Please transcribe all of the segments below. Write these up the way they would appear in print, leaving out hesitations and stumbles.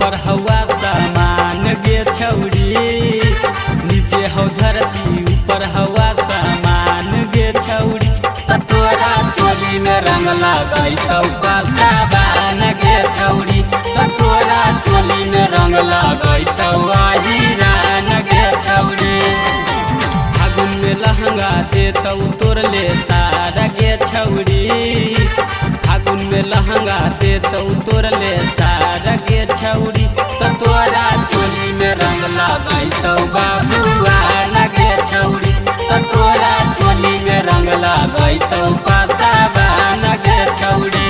ऊपर हवा सामान गे छौड़ी, नीचे हो धरती ऊपर हवा सामान गे छौड़ी। तोरा चोली में रंग लगैतौ साबान गे छौड़ी, तोरा चोली में रंग लगैतौ हिरान गे छौड़ी। फागुन में लहंगा देतौ तोर ले सारा गे छौड़ी, फागुन में लहंगा देतौ तोर ले सारा गे छौड़ी। तोरा चोली में रंग लगैतौ बाबुआन गे छौड़ी, तोरा चोली में रंग लगैतौ साबान गे छौड़ी।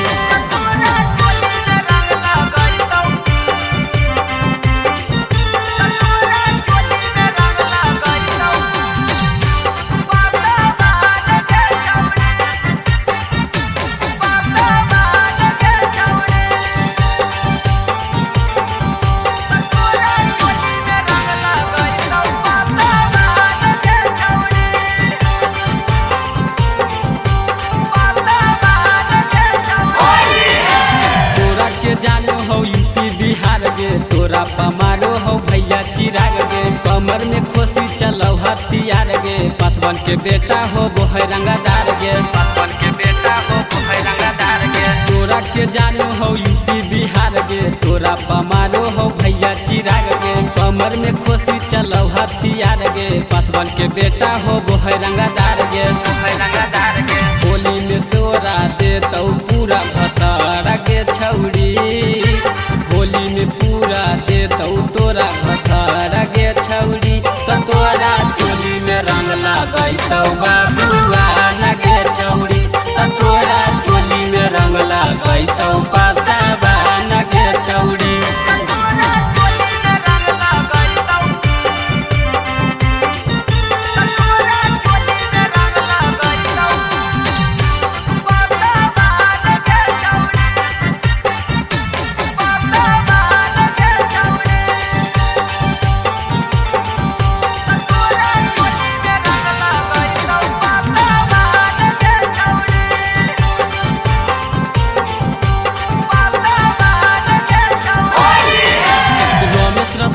जानो हो यूपी बिहार गे, तोरा पमारो हो भैया चिराग गे। कमर में खोसी चलो हथियार गे, पासवान के बेटा हो बोहे रंगदार गे, पासवान के बेटा हो बोहे रंगदार गे। तोरा के जानो हो यूपी बिहार गे, तोरा पमारो हो भैया चिराग गे। कमर में खोसी चलो हथियार गे, पासवान के बेटा हो बोहे रंगदार गे, बोहे रंगदार गे। होली में तोरा देतौ पूरा भसारा गे छौड़ी, होली में पूरा देतौ तोरा घसारा गे छौड़ी। तोरा चोली में रंग लगैतौ बाबुआन गे छौड़ी, तोरा चोली में रंग लगैतौ साबान गे छौड़ी।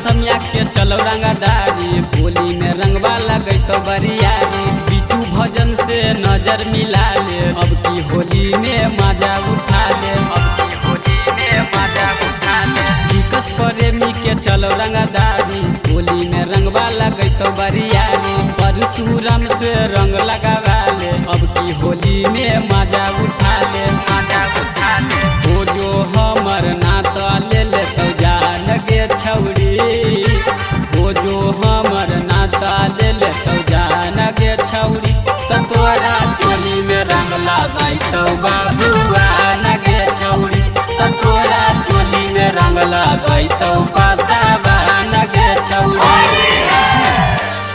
समिया के चलो रंगदारी, होली में रंगवा लगैतौ बरियारी। बिटू भजन से नजर मिला ले, अब की होली में मजा उठा ले, अब की होली में मजा उठा ले। विकास प्रेमी के चलो रंगदारी, होली में रंगवा लगैतौ बरियारी। परशुराम से रंग लगावा ले, अब की होली में मजा उठा ले, मजा उठा ले। हो जो हमर नाता ले लेतौ जान गे छौड़ी, हो जो हमर नाता ले लेतौ जान गे छौड़ी। तोरा चोली में रंग लगैतौ बाबुआन गे छौड़ी, तोरा चोली में रंग लगैतौ।